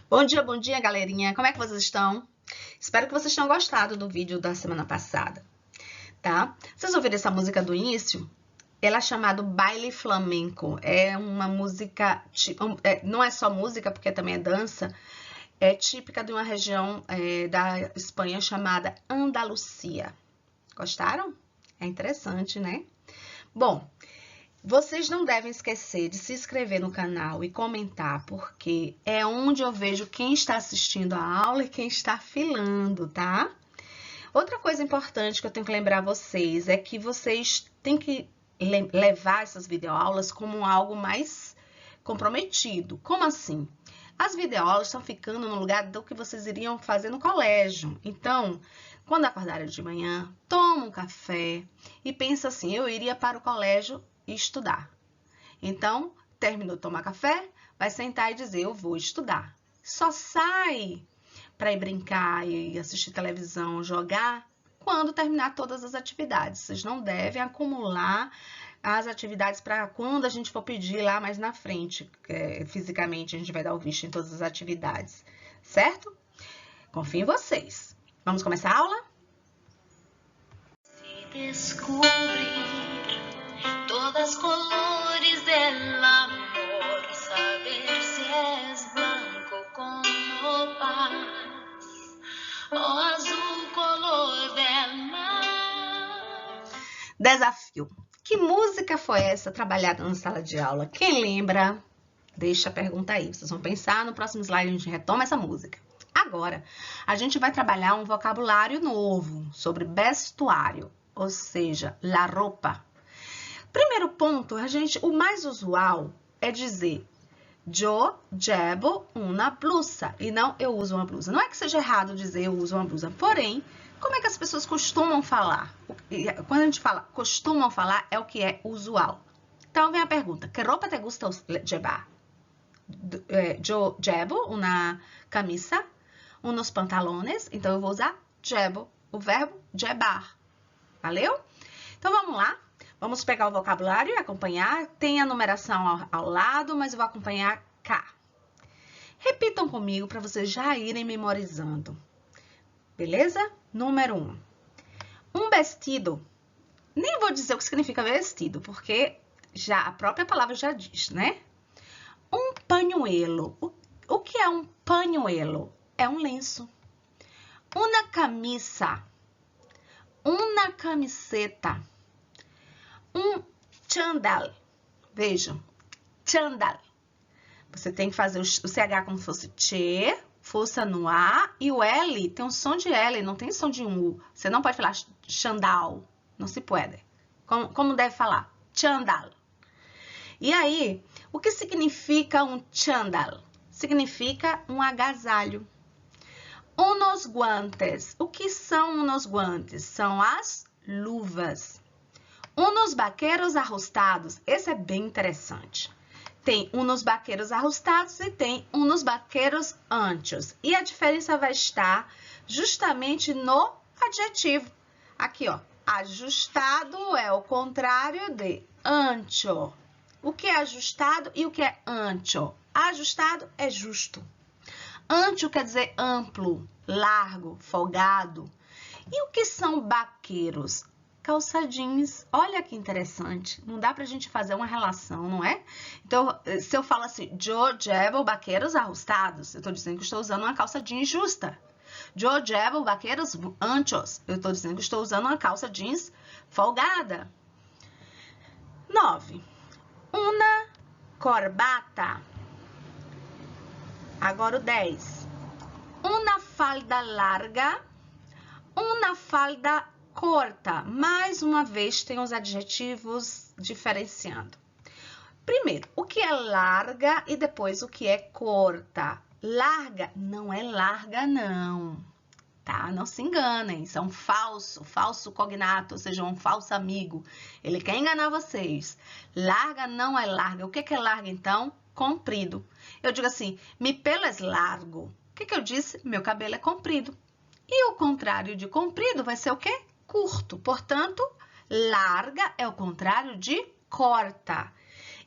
Bom dia, galerinha. Como é que vocês estão? Espero que vocês tenham gostado do vídeo da semana passada, tá? Vocês ouviram essa música do início? Ela é chamada Baile Flamenco. É uma música, não é só música, porque também é dança, é típica de uma região da Espanha chamada Andalucia. Gostaram? É interessante, né? Bom, vocês não devem esquecer de se inscrever no canal e comentar, porque é onde eu vejo quem está assistindo a aula e quem está filando, tá? Outra coisa importante que eu tenho que lembrar vocês é que vocês têm que levar essas videoaulas como algo mais comprometido. Como assim? As videoaulas estão ficando no lugar do que vocês iriam fazer no colégio. Então, quando acordarem de manhã, toma um café e pensa assim, eu iria para o colégio e estudar. Então, terminou de tomar café, vai sentar e dizer, eu vou estudar. Só sai para ir brincar e assistir televisão, jogar, quando terminar todas as atividades. Vocês não devem acumular as atividades para quando a gente for pedir lá mais na frente, fisicamente a gente vai dar o visto em todas as atividades, certo? Confio em vocês. Vamos começar a aula? Se descobrir todas as colores del amor, saber se és blanco como paz ou azul color del mar. Desafio. Que música foi essa trabalhada na sala de aula? Quem lembra? Deixa a pergunta aí. Vocês vão pensar, no próximo slide a gente retoma essa música. Agora, a gente vai trabalhar um vocabulário novo sobre vestuário, ou seja, la roupa. Primeiro ponto, o mais usual é dizer yo llevo una blusa e não eu uso uma blusa. Não é que seja errado dizer eu uso uma blusa, porém, como é que as pessoas costumam falar? Quando a gente fala costumam falar, é o que é usual. Então, vem a pergunta, que roupa te gusta llevar? Yo llevo una camisa, unos pantalones, então eu vou usar llevo, o verbo llevar. Valeu? Então, vamos lá. Vamos pegar o vocabulário e acompanhar. Tem a numeração ao lado, mas eu vou acompanhar cá. Repitam comigo para vocês já irem memorizando. Beleza? Número 1. Um vestido. Nem vou dizer o que significa vestido, porque já a própria palavra já diz, né? Um pañuelo. O que é um pañuelo? É um lenço. Una camisa. Una camiseta. Um chandal. Vejam, chandal. Você tem que fazer o CH como se fosse che, força no A, e o L tem um som de L, não tem som de um U. Você não pode falar chandal, não se pode. Como deve falar? Chandal. E aí, o que significa um chandal? Significa um agasalho. Unos guantes. O que são unos guantes? São as luvas. Unos vaqueiros ajustados. Esse é bem interessante. Tem unos vaqueiros ajustados e tem unos vaqueiros anchos. E a diferença vai estar justamente no adjetivo. Aqui, ó. Ajustado é o contrário de ancho. O que é ajustado e o que é ancho? Ajustado é justo. Ancho quer dizer amplo, largo, folgado. E o que são vaqueiros? Calça jeans. Olha que interessante. Não dá pra gente fazer uma relação, não é? Então, se eu falo assim, yo llevo vaqueiros ajustados, eu tô dizendo que estou usando uma calça jeans justa. Yo llevo vaqueiros anchos, eu tô dizendo que estou usando uma calça jeans folgada. 9. Una corbata. Agora o 10. Una falda larga, una falda corta. Mais uma vez, tem os adjetivos diferenciando. Primeiro, o que é larga e depois o que é corta. Larga não é larga, não. Tá? Não se enganem, isso é um falso cognato, ou seja, um falso amigo. Ele quer enganar vocês. Larga não é larga. O que é larga, então? Comprido. Eu digo assim, mi pelo é largo. O que eu disse? Meu cabelo é comprido. E o contrário de comprido vai ser o quê? Curto. Portanto, larga é o contrário de corta.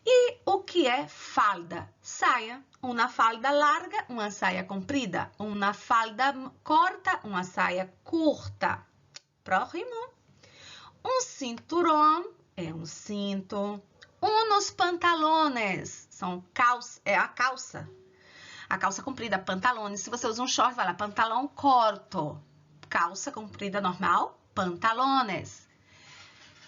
E o que é falda? Saia. Uma falda larga, uma saia comprida. Uma falda corta, uma saia curta. Próximo. Um cinturão é um cinto. Unos pantalones são a calça. A calça comprida, pantalones. Se você usa um short, vai lá, pantalão curto. Calça comprida normal, pantalones.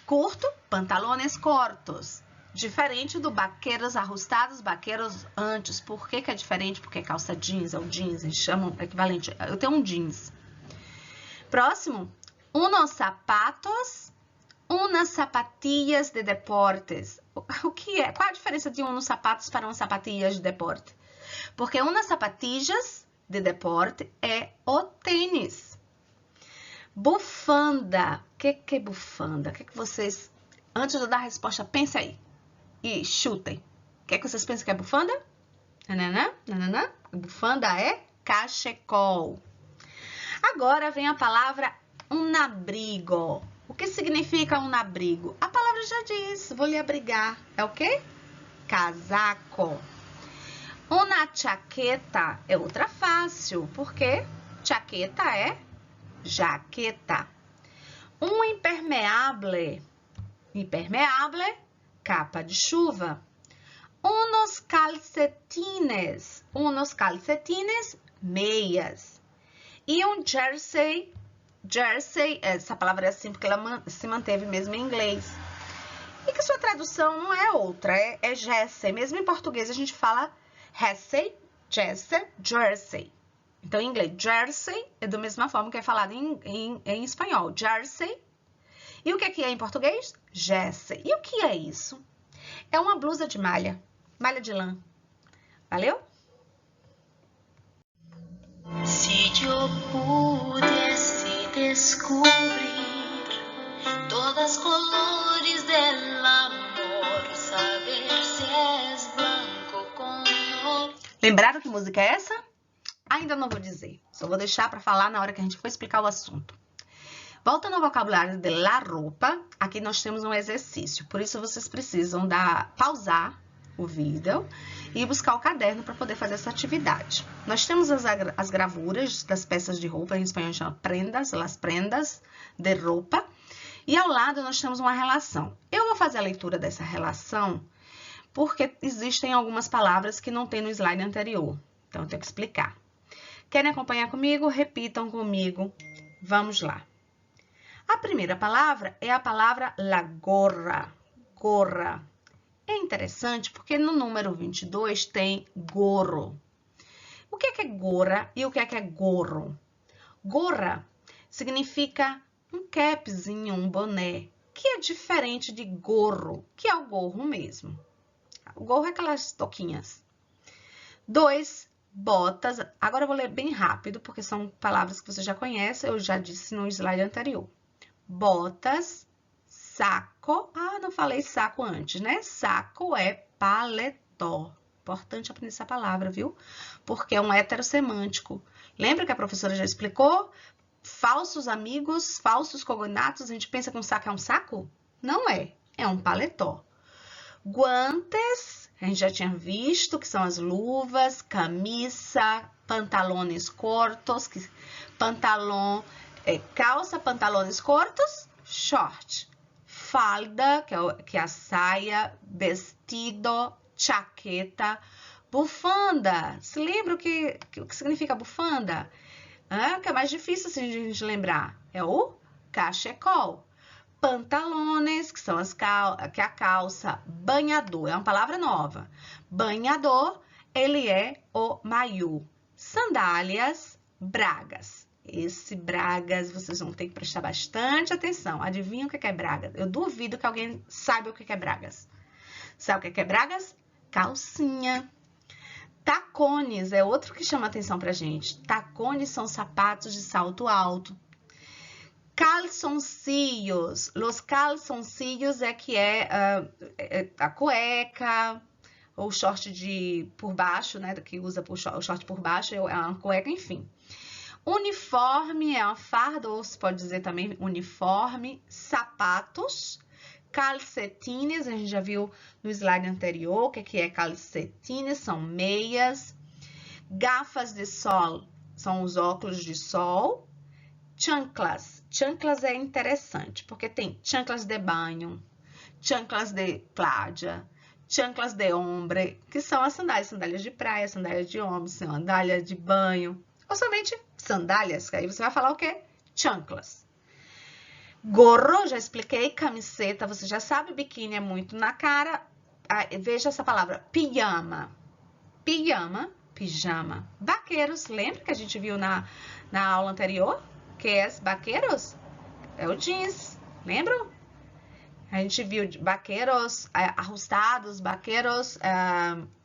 Curto, pantalones cortos. Diferente do vaqueiros ajustados, vaqueiros antes. Por que é diferente? Porque é calça jeans, é o jeans, eles chamam equivalente. Eu tenho um jeans. Próximo, unos sapatos, unas zapatillas de deportes. O que é? Qual a diferença de unos sapatos para umas sapatilhas de deporte? Porque unas zapatillas de deporte é o tênis. Bufanda. O que é bufanda? O que vocês, antes de eu dar a resposta, pensem aí e chutem. O que vocês pensam que é bufanda? Nananã. Bufanda é cachecol. Agora vem a palavra um abrigo. O que significa um abrigo? A palavra já diz, vou lhe abrigar. É o quê? Casaco. Uma chaqueta é outra fácil, porque chaqueta é jaqueta. Um impermeable, capa de chuva. Unos calcetines, meias. E um jersey, essa palavra é assim porque ela se manteve mesmo em inglês. E que sua tradução não é outra, é jersey. Mesmo em português a gente fala jersey. Então, em inglês, jersey é da mesma forma que é falado em espanhol, jersey. E o que é em português? Jersey. E o que é isso? É uma blusa de malha de lã. Valeu? Si yo pudiese descubrir todas colores del amor, saber si es blanco como... Lembraram que música é essa? Ainda não vou dizer, só vou deixar para falar na hora que a gente for explicar o assunto. Voltando ao vocabulário de la roupa, aqui nós temos um exercício, por isso vocês precisam pausar o vídeo e buscar o caderno para poder fazer essa atividade. Nós temos as gravuras das peças de roupa, em espanhol chama prendas, las prendas de roupa, e ao lado nós temos uma relação. Eu vou fazer a leitura dessa relação porque existem algumas palavras que não tem no slide anterior, então eu tenho que explicar. Querem acompanhar comigo? Repitam comigo. Vamos lá. A primeira palavra é a palavra la gorra. Gorra. É interessante porque no número 22 tem gorro. O que é gorra e o que é gorro? Gorra significa um capzinho, um boné, que é diferente de gorro, que é o gorro mesmo. O gorro é aquelas touquinhas. 2, botas. Agora eu vou ler bem rápido, porque são palavras que você já conhece, eu já disse no slide anterior. Botas, saco. Ah, não falei saco antes, né? Saco é paletó. Importante aprender essa palavra, viu? Porque é um heterossemântico. Lembra que a professora já explicou? Falsos amigos, falsos cognatos, a gente pensa que um saco é um saco? Não é, é um paletó. Guantes, a gente já tinha visto, que são as luvas, camisa, pantalones cortos, calça, pantalones cortos, short. Falda, que é a saia, vestido, chaqueta, bufanda. Se lembra o que significa bufanda? O que é mais difícil assim, de a gente lembrar? É o cachecol. Pantalones, que são que é a calça. Banhador, é uma palavra nova. Banhador, ele é o maiô. Sandálias, bragas. Esse bragas, vocês vão ter que prestar bastante atenção. Adivinha o que é bragas? Eu duvido que alguém saiba o que é bragas. Sabe o que é bragas? Calcinha. Tacones é outro que chama atenção pra gente. Tacones são sapatos de salto alto. Calzoncillos. Los calzoncillos é que é a cueca, ou short por baixo, né? Que usa o short por baixo, é uma cueca, enfim. Uniforme é uma farda, ou se pode dizer também uniforme. Sapatos. Calcetines, a gente já viu no slide anterior o que é calcetines, são meias. Gafas de sol são os óculos de sol. Chanclas. Chanclas é interessante, porque tem chanclas de banho, chanclas de playa, chanclas de hombre, que são as sandálias. Sandálias de praia, sandálias de homem, sandália de banho. Ou somente sandálias, que aí você vai falar o quê? Chanclas. Gorro, já expliquei. Camiseta, você já sabe. Biquíni é muito na cara. Veja essa palavra, pijama. Pijama, pijama. Vaqueiros, lembra que a gente viu na aula anterior? Que é vaqueiros? É o jeans, lembram? A gente viu vaqueiros ajustados, vaqueiros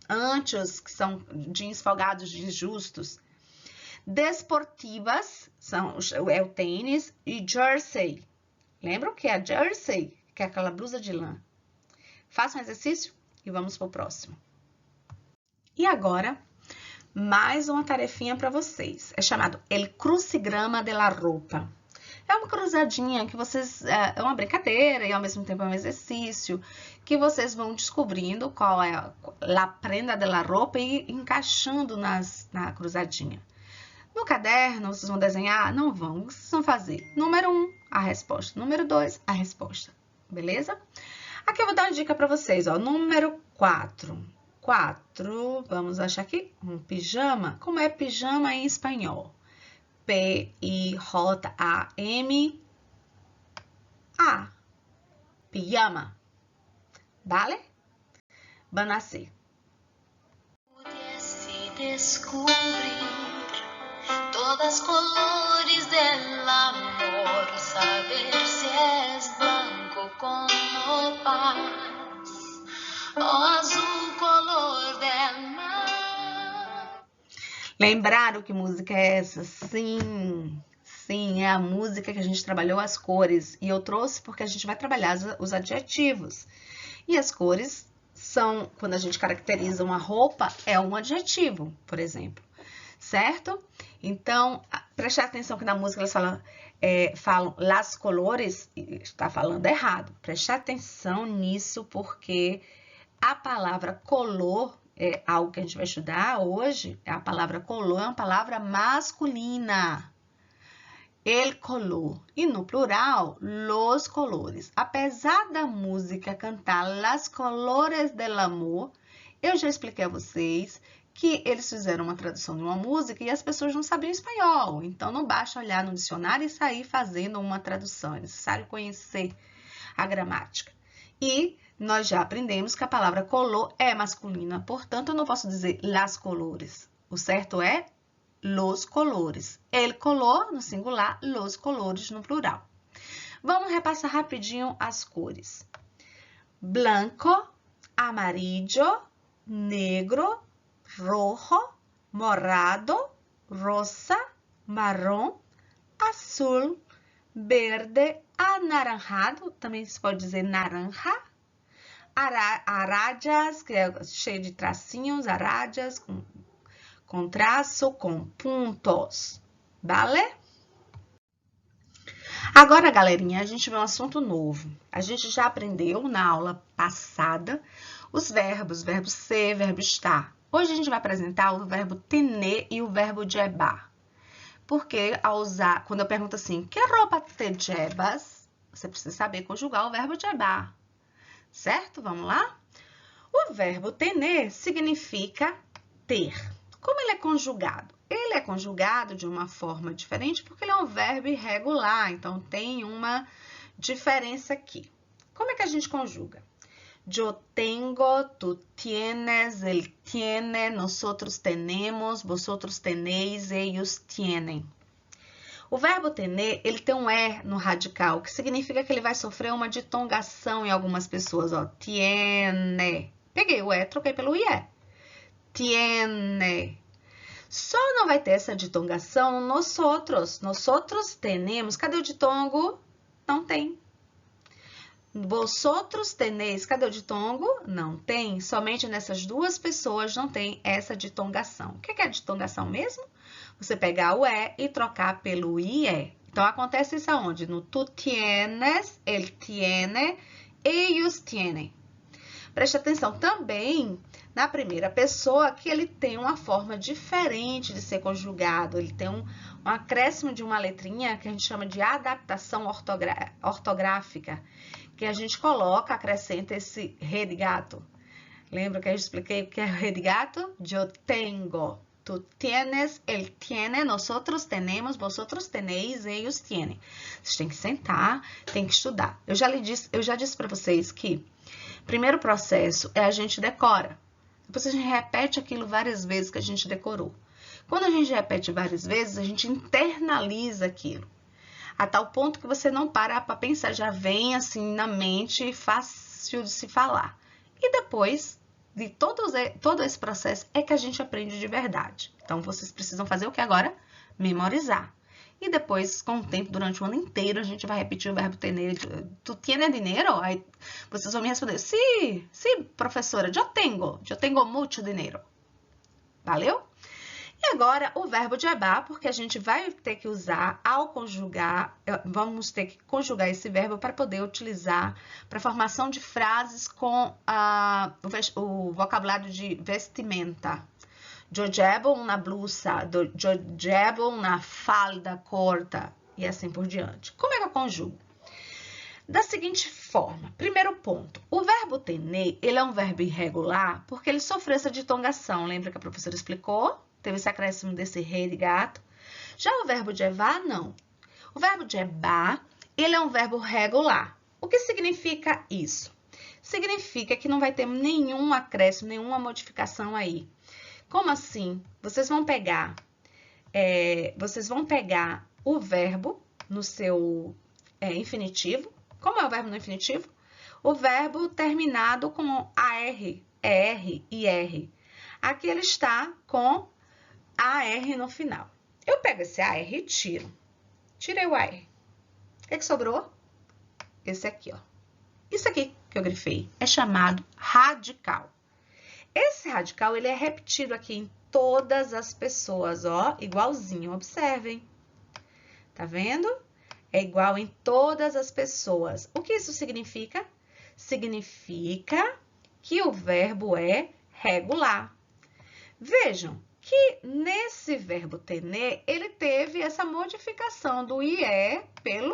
anchos, que são jeans folgados, jeans justos. Desportivas, é o tênis. E jersey. Lembram que é a jersey? Que é aquela blusa de lã. Faça um exercício e vamos para o próximo. E agora, mais uma tarefinha para vocês. É chamado El Crucigrama de la Roupa. É uma cruzadinha que vocês... É uma brincadeira e ao mesmo tempo é um exercício que vocês vão descobrindo qual é a prenda de la roupa e encaixando na cruzadinha. No caderno, vocês vão desenhar? Não vão. O que vocês vão fazer? Número 1, a resposta. Número 2, a resposta. Beleza? Aqui eu vou dar uma dica para vocês, ó. Número 4. 4, vamos achar aqui, um pijama. Como é pijama em espanhol? P-I-J-A-M-A. Pijama. Vale? Van a ser. Pudiese descubrir todas colores del amor, saber si es blanco como paz o azul color del mar. Lembraram que música é essa? Sim, sim, é a música que a gente trabalhou as cores. E eu trouxe porque a gente vai trabalhar os adjetivos. E as cores são, quando a gente caracteriza uma roupa, é um adjetivo, por exemplo. Certo? Então, preste atenção que na música elas falam las colores, está falando errado. Preste atenção nisso porque a palavra color é algo que a gente vai estudar hoje. A palavra color é uma palavra masculina. El color. E no plural, los colores. Apesar da música cantar las colores del amor, eu já expliquei a vocês que eles fizeram uma tradução de uma música e as pessoas não sabiam espanhol. Então, não basta olhar no dicionário e sair fazendo uma tradução. É necessário conhecer a gramática. E nós já aprendemos que a palavra color é masculina. Portanto, eu não posso dizer las colores. O certo é los colores. El color no singular, los colores no plural. Vamos repassar rapidinho as cores. Blanco, amarillo, negro, rojo, morado, rosa, marrom, azul, verde, anaranjado, também se pode dizer naranja, aradas, que é cheio de tracinhos, aradas, com traço, com pontos, vale? Agora, galerinha, a gente vê um assunto novo. A gente já aprendeu na aula passada os verbos, verbo ser, verbo estar. Hoje a gente vai apresentar o verbo tener e o verbo llevar. Porque quando eu pergunto assim, que roupa te llevas? Você precisa saber conjugar o verbo llevar. Certo? Vamos lá? O verbo tener significa ter. Como ele é conjugado? Ele é conjugado de uma forma diferente porque ele é um verbo irregular. Então, tem uma diferença aqui. Como é que a gente conjuga? Yo tengo, tú tienes, él tiene, nosotros tenemos, vosotros tenéis, ellos tienen. O verbo tener, ele tem um E no radical, que significa que ele vai sofrer uma ditongação em algumas pessoas. Ó, tiene. Peguei o E, troquei pelo IE. Tiene. Só não vai ter essa ditongação nosotros. Nosotros tenemos. Cadê o ditongo? Não tem. Vosotros tenéis, cadê o ditongo? Não tem. Somente nessas duas pessoas não tem essa ditongação. O que é ditongação mesmo? Você pegar o E e trocar pelo IE. Então, acontece isso aonde? No tu tienes, ele tiene Ellos tienen. Preste atenção também na primeira pessoa que ele tem uma forma diferente de ser conjugado. Ele tem um acréscimo de uma letrinha que a gente chama de adaptação ortográfica, que a gente coloca, acrescenta esse redigato. Lembra que eu expliquei o que é redigato? Yo tengo. Tu tienes, él tiene, nosotros tenemos, vosotros tenéis, ellos tienen. Vocês têm que sentar, tem que estudar. Eu já disse para vocês que o primeiro processo é a gente decora. Depois a gente repete aquilo várias vezes que a gente decorou. Quando a gente repete várias vezes, a gente internaliza aquilo. A tal ponto que você não para para pensar, já vem assim na mente, fácil de se falar. E depois de todo esse processo é que a gente aprende de verdade. Então, vocês precisam fazer o que agora? Memorizar. E depois, com o tempo, durante o ano inteiro, a gente vai repetir o verbo tener. Tu tienes dinheiro? Aí vocês vão me responder, sí, professora, yo tengo mucho dinheiro. Valeu? E agora, o verbo llevar, porque a gente vai ter que usar ao conjugar, vamos ter que conjugar esse verbo para poder utilizar para formação de frases com o vocabulário de vestimenta. Eu llevo uma blusa, eu llevo uma falda corta e assim por diante. Como é que eu conjugo? Da seguinte forma, primeiro ponto, o verbo tener, ele é um verbo irregular porque ele sofreu essa ditongação, lembra que a professora explicou? Teve esse acréscimo desse rei de gato. Já o verbo llevar, não. O verbo llevar, ele é um verbo regular. O que significa isso? Significa que não vai ter nenhum acréscimo, nenhuma modificação aí. Como assim? Vocês vão pegar o verbo no seu infinitivo. Como é o verbo no infinitivo? O verbo terminado com AR, ER e R. Aqui ele está com AR no final. Eu pego esse AR e tiro. Tirei o AR. O que sobrou? Esse aqui, ó. Isso aqui que eu grifei é chamado radical. Esse radical, ele é repetido aqui em todas as pessoas, ó, igualzinho. Observem. Tá vendo? É igual em todas as pessoas. O que isso significa? Significa que o verbo é regular. Vejam que nesse verbo tener, ele teve essa modificação do IE pelo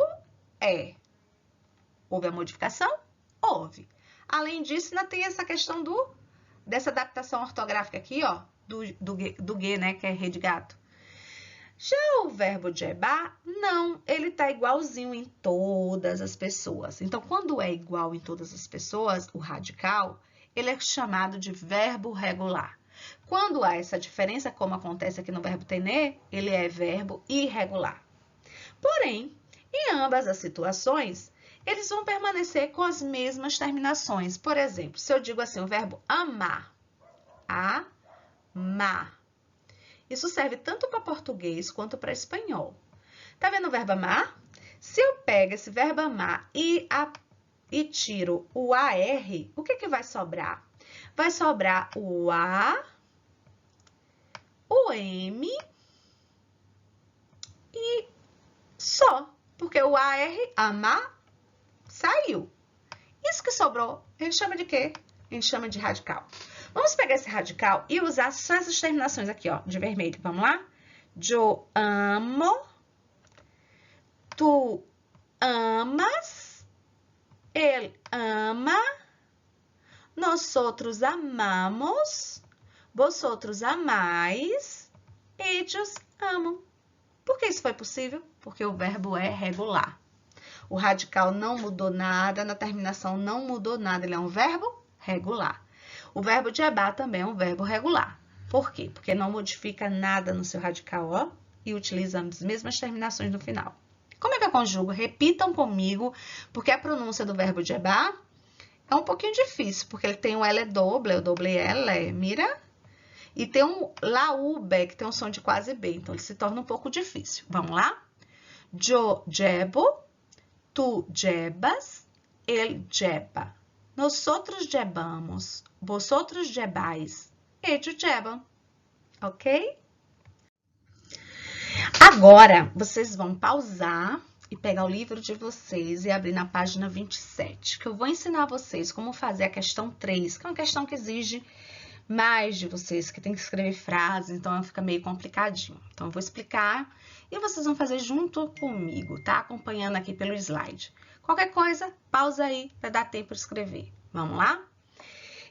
E. Houve a modificação? Houve. Além disso, ainda tem essa questão dessa adaptação ortográfica aqui, ó, do G, né, que é rei de gato. Já o verbo llevar, não, ele tá igualzinho em todas as pessoas. Então, quando é igual em todas as pessoas, o radical, ele é chamado de verbo regular. Quando há essa diferença, como acontece aqui no verbo tener, ele é verbo irregular. Porém, em ambas as situações, eles vão permanecer com as mesmas terminações. Por exemplo, se eu digo assim, o verbo amar, amar. Isso serve tanto para português quanto para espanhol. Tá vendo o verbo amar? Se eu pego esse verbo amar e tiro o AR, o que vai sobrar? Vai sobrar o A, o M e só. Porque o AR, amar, saiu. Isso que sobrou, a gente chama de quê? A gente chama de radical. Vamos pegar esse radical e usar só essas terminações aqui, ó, de vermelho. Vamos lá? Eu amo, tu amas, ele ama, nosotros amamos, vosotros amais, ellos amam. Por que isso foi possível? Porque o verbo é regular. O radical não mudou nada, na terminação não mudou nada, ele é um verbo regular. O verbo llevar também é um verbo regular. Por quê? Porque não modifica nada no seu radical, ó, e utiliza as mesmas terminações no final. Como é que eu conjugo? Repitam comigo, porque a pronúncia do verbo llevar é um pouquinho difícil, porque ele tem o L doble, o doble L, mira, e tem um la ube, que tem um som de quase B, então ele se torna um pouco difícil. Vamos lá? Yo llevo, tu llevas, él lleva. Nosotros llevamos, vosotros lleváis, ellos llevan. Ok? Agora, vocês vão pausar e pegar o livro de vocês e abrir na página 27, que eu vou ensinar vocês como fazer a questão 3, que é uma questão que exige mais de vocês, que tem que escrever frases, então fica meio complicadinho. Então, eu vou explicar e vocês vão fazer junto comigo, tá? Acompanhando aqui pelo slide. Qualquer coisa, pausa aí para dar tempo de escrever. Vamos lá?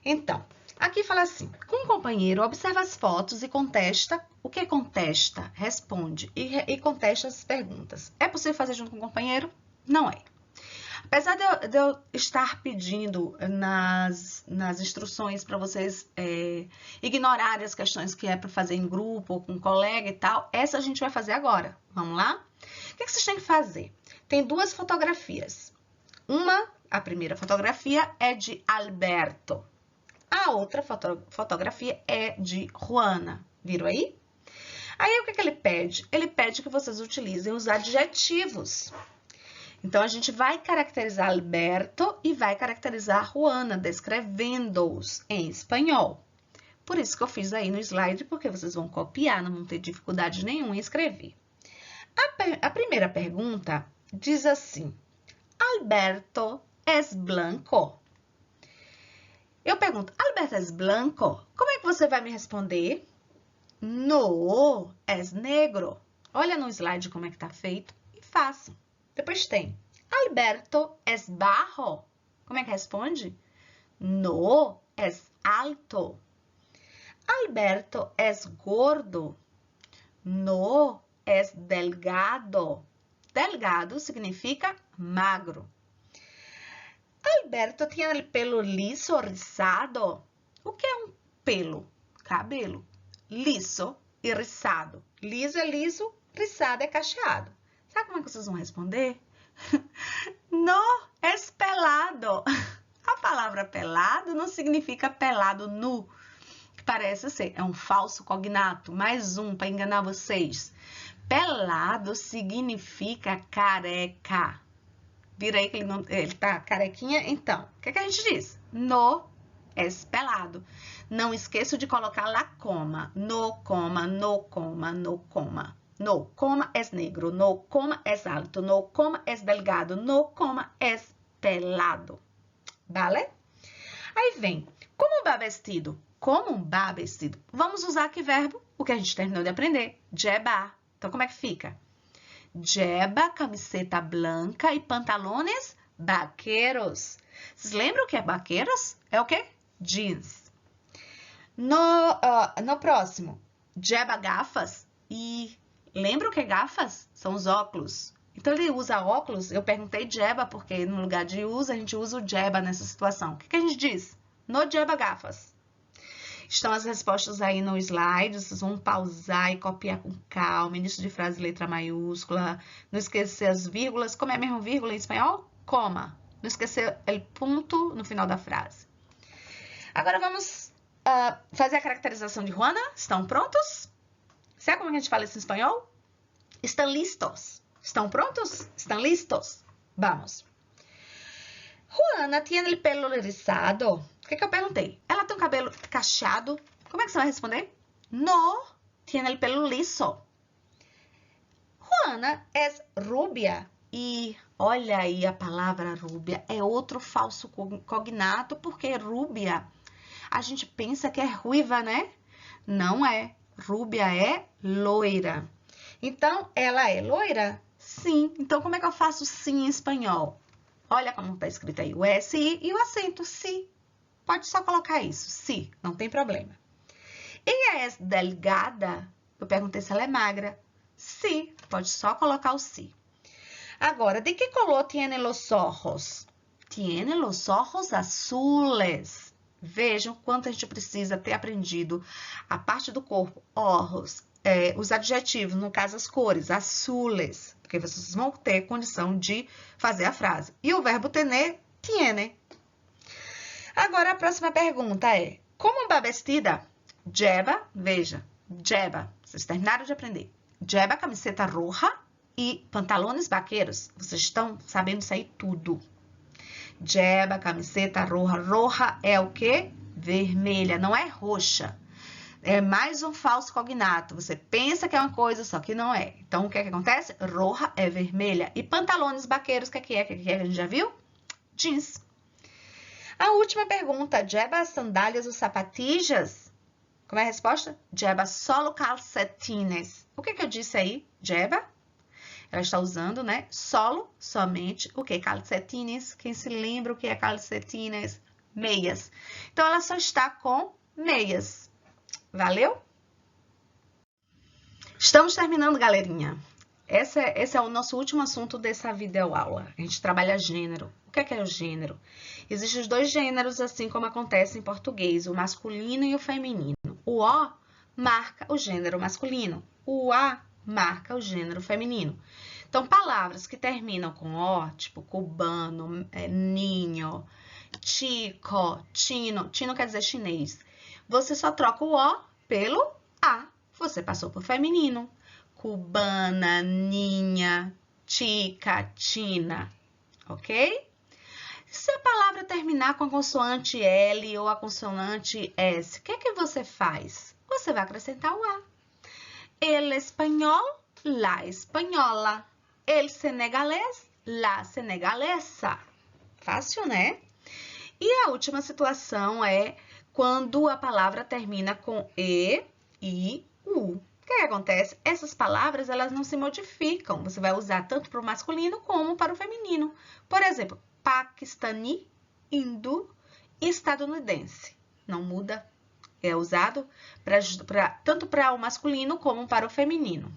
Então, aqui fala assim, com um companheiro, observa as fotos e contesta. O que contesta? Responde e contesta as perguntas. É possível fazer junto com o companheiro? Não é. Apesar de eu estar pedindo nas instruções para vocês ignorarem as questões que é para fazer em grupo ou com um colega e tal, essa a gente vai fazer agora. Vamos lá? O que vocês têm que fazer? Tem duas fotografias. A primeira fotografia é de Alberto. A outra fotografia é de Juana. Viram aí? Aí, o que ele pede? Ele pede que vocês utilizem os adjetivos. Então, a gente vai caracterizar Alberto e vai caracterizar Juana, descrevendo-os em espanhol. Por isso que eu fiz aí no slide, porque vocês vão copiar, não vão ter dificuldade nenhuma em escrever. A primeira pergunta diz assim, Alberto es blanco? Eu pergunto, Alberto es blanco? Como é que você vai me responder? No, es negro. Olha no slide como é que tá feito e façam. Depois tem, Alberto es bajo. Como é que responde? No, es alto. Alberto es gordo. No, es delgado. Delgado significa magro. Alberto tem el pelo liso o rizado. O que é um pelo? Cabelo. Liso e rizado. Liso é liso, rizado é cacheado. Sabe como é que vocês vão responder? No es pelado. A palavra pelado não significa pelado nu, que parece ser. É um falso cognato. Mais um para enganar vocês. Pelado significa careca. Vira aí que ele tá carequinha. Então, o que a gente diz? No es pelado. Não esqueça de colocar la coma. No coma, no coma, no coma. No coma es negro, no coma es alto, no coma es delgado, no coma es pelado. Vale? Aí vem, como va vestido? Como va vestido? Vamos usar que verbo? O que a gente terminou de aprender. Lleva. Então, como é que fica? Lleva camiseta branca e pantalones vaqueros. Vocês lembram o que é vaqueros? É o quê? Jeans. No próximo, lleva gafas e... Lembra o que é gafas? São os óculos. Então, ele usa óculos. Eu perguntei lleva, porque no lugar de usa, a gente usa o lleva nessa situação. O que a gente diz? No lleva gafas. Estão as respostas aí no slide. Vocês vão pausar e copiar com calma. Início de frase, letra maiúscula. Não esquecer as vírgulas. Como é mesmo vírgula em espanhol? Coma. Não esquecer o ponto no final da frase. Agora, vamos fazer a caracterização de Juana. Estão prontos? Sabe como a gente fala isso em espanhol? Estão listos. Estão prontos? Estão listos? Vamos. Juana tiene el pelo rizado. O que eu perguntei? Ela tem um cabelo cacheado. Como é que você vai responder? No, tiene el pelo liso. Juana es rubia. E olha aí a palavra rubia. É outro falso cognato, porque rubia, a gente pensa que é ruiva, né? Não é. Rúbia é loira. Então, ela é loira? Sim. Então, como é que eu faço sim em espanhol? Olha como está escrito aí o SI e o acento si. Pode só colocar isso, si, não tem problema. Ella é delgada? Eu perguntei se ela é magra. Si, pode só colocar o si. Agora, de que color tiene los ojos? Tiene los ojos azules. Vejam quanto a gente precisa ter aprendido a parte do corpo, ojos, os adjetivos, no caso as cores, azules, porque vocês vão ter condição de fazer a frase. E o verbo tener, tiene. Agora, a próxima pergunta é, como va vestida? Lleva, veja, lleva, vocês terminaram de aprender. Lleva camiseta roja e pantalones vaqueiros. Vocês estão sabendo isso aí tudo. Lleva camiseta roja. Roja é o quê? Vermelha, não é roxa. É mais um falso cognato. Você pensa que é uma coisa, só que não é. Então, o que é que acontece? Roja é vermelha. E pantalones vaqueiros, o que é que é? O que é que a gente já viu? Jeans. A última pergunta. Lleva sandálias ou sapatillas? Como é a resposta? Lleva solo calcetines. O que é que eu disse aí? Lleva. Ela está usando, né? Solo, somente, o que? Calcetines. Quem se lembra o que é calcetines? Meias. Então, ela só está com meias. Valeu? Estamos terminando, galerinha. Esse é o nosso último assunto dessa videoaula. A gente trabalha gênero. O que é o gênero? Existem os dois gêneros, assim como acontece em português, o masculino e o feminino. O O marca o gênero masculino. O A marca o gênero feminino. Então, palavras que terminam com O, tipo cubano, ninho, chico, chino. Chino quer dizer chinês. Você só troca o O pelo A. Você passou por feminino. Cubana, ninha, chica, china. Ok? Se a palavra terminar com a consoante L ou a consoante S, o que é que você faz? Você vai acrescentar o A. El espanhol, la espanhola. El senegalês, la senegalesa. Fácil, né? E a última situação é quando a palavra termina com E, I, U. O que acontece? Essas palavras, elas não se modificam. Você vai usar tanto para o masculino como para o feminino. Por exemplo, paquistani, hindu, estadunidense. Não muda. É usado tanto para o masculino como para o feminino.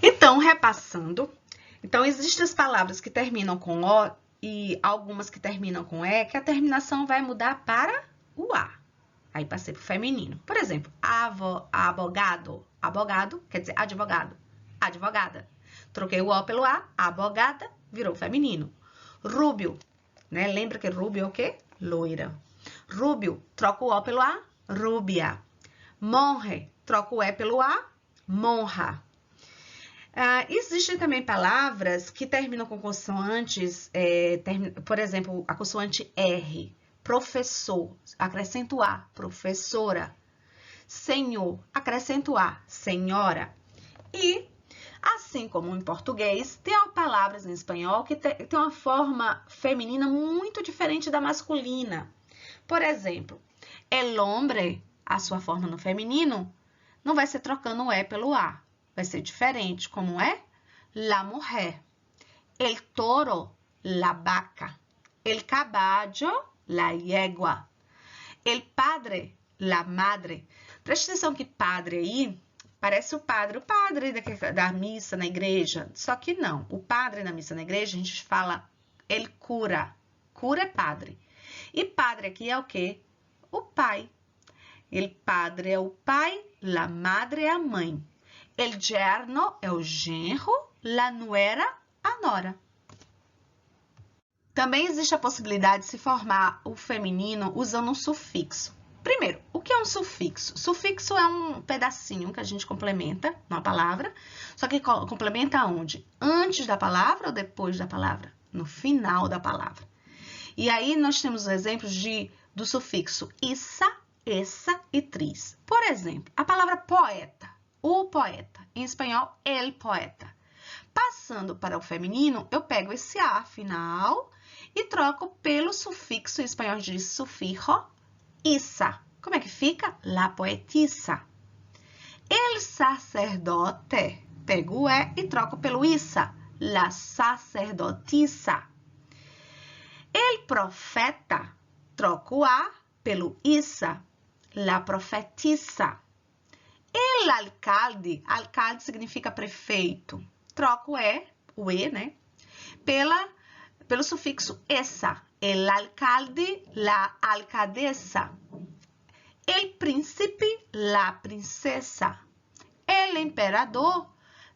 Então, repassando. Então, existem as palavras que terminam com O e algumas que terminam com E, que a terminação vai mudar para o A. Aí, passei para o feminino. Por exemplo, abogado. Abogado quer dizer advogado. Advogada. Troquei o O pelo A, abogada, virou feminino. Rúbio, né? Lembra que rúbio é o quê? Loira. Rúbio, troco o O pelo A, rúbia. Monge, troco o E pelo A, monja. Existem também palavras que terminam com consoantes, por exemplo, a consoante R. Professor, acrescento A, professora. Senhor, acrescento A, senhora. E, assim como em português, tem palavras em espanhol que tem uma forma feminina muito diferente da masculina. Por exemplo, el hombre, a sua forma no feminino, não vai ser trocando o E pelo A. Vai ser diferente, como é la mujer. El toro, la vaca. El caballo, la yegua. El padre, la madre. Preste atenção que padre aí parece o padre da missa na igreja. Só que não. O padre na missa na igreja, a gente fala el cura. Cura é padre. E padre aqui é o quê? O pai. El padre é o pai, la madre é a mãe. El yerno é o genro, la nuera, a nora. Também existe a possibilidade de se formar o feminino usando um sufixo. Primeiro, o que é um sufixo? Sufixo é um pedacinho que a gente complementa numa palavra, só que complementa onde? Antes da palavra ou depois da palavra? No final da palavra. E aí nós temos exemplos do sufixo issa, essa e tris. Por exemplo, a palavra poeta. O poeta. Em espanhol, el poeta. Passando para o feminino, eu pego esse A final e troco pelo sufixo, em espanhol diz sufixo, issa. Como é que fica? La poetisa. El sacerdote. Pego o E e troco pelo issa. La sacerdotisa. El profeta. Troco o A pelo issa. La profetisa. El alcalde, alcalde significa prefeito. Troco o E, né? Pelo sufixo essa. El alcalde, la alcaldesa. El príncipe, la princesa. El emperador,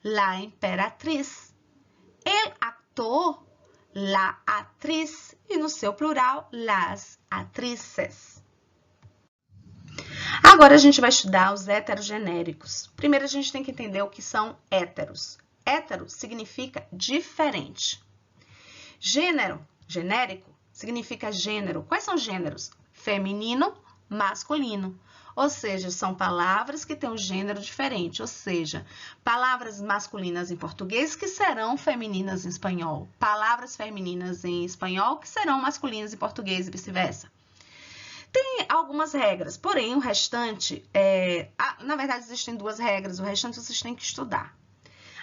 la emperatriz. El actor, la atriz. E no seu plural, las atrices. Agora, a gente vai estudar os heterogenéricos. Primeiro, a gente tem que entender o que são héteros. Hétero significa diferente. Gênero, genérico, significa gênero. Quais são gêneros? Feminino, masculino. Ou seja, são palavras que têm um gênero diferente, ou seja, palavras masculinas em português que serão femininas em espanhol, palavras femininas em espanhol que serão masculinas em português e vice-versa. Tem algumas regras, porém o restante, na verdade existem 2 regras, o restante vocês têm que estudar.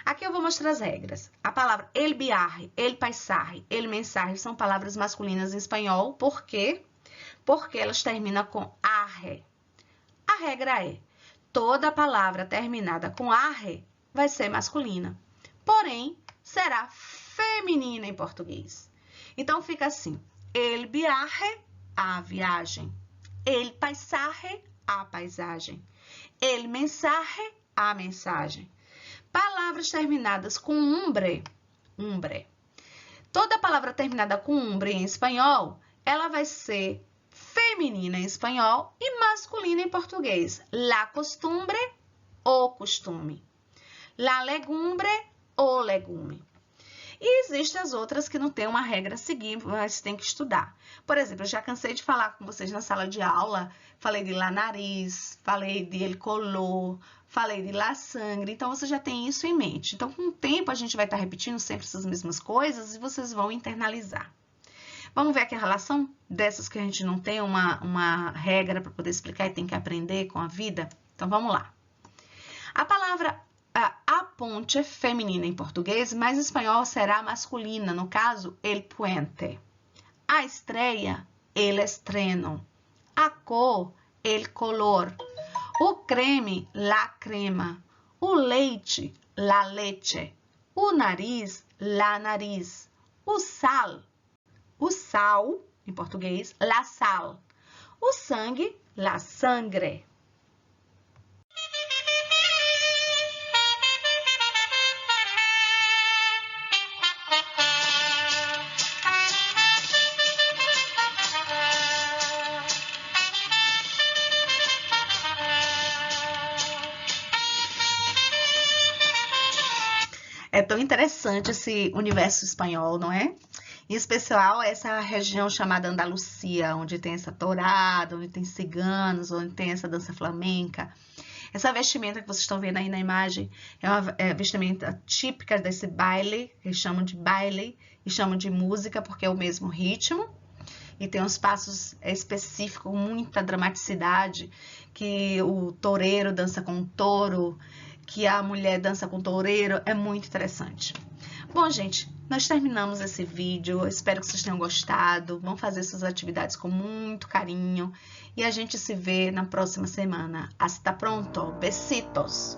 Aqui eu vou mostrar as regras. A palavra el viaje, el paisaje, el mensaje são palavras masculinas em espanhol. Por quê? Porque elas terminam com arre. A regra é, toda palavra terminada com arre vai ser masculina. Porém, será feminina em português. Então, fica assim, el viaje, a viagem. El paisaje, a paisagem. El mensaje, a mensagem. Palavras terminadas com umbre, umbre. Toda palavra terminada com umbre em espanhol, ela vai ser feminina em espanhol e masculina em português. La costumbre, o costume. La legumbre, o legume. E existem as outras que não tem uma regra a seguir, mas tem que estudar. Por exemplo, eu já cansei de falar com vocês na sala de aula, falei de la nariz, falei de el color, falei de la sangre, então você já tem isso em mente. Então, com o tempo, a gente vai estar repetindo sempre essas mesmas coisas e vocês vão internalizar. Vamos ver aqui a relação dessas que a gente não tem uma regra para poder explicar e tem que aprender com a vida? Então, vamos lá. A palavra a ponte é feminina em português, mas em espanhol será masculina, no caso, el puente. A estreia, el estreno. A cor, el color. O creme, la crema. O leite, la leche. O nariz, la nariz. O sal, em português, la sal. O sangue, la sangre. É tão interessante esse universo espanhol, não é? Em especial essa região chamada Andalucia, onde tem essa tourada, onde tem ciganos, onde tem essa dança flamenca. Essa vestimenta que vocês estão vendo aí na imagem é uma vestimenta típica desse baile, que eles chamam de baile e chamam de música porque é o mesmo ritmo. E tem uns passos específicos, muita dramaticidade, que o toureiro dança com o touro, que a mulher dança com o toureiro, é muito interessante. Bom, gente, nós terminamos esse vídeo, eu espero que vocês tenham gostado, vão fazer suas atividades com muito carinho e a gente se vê na próxima semana. Hasta pronto, besitos!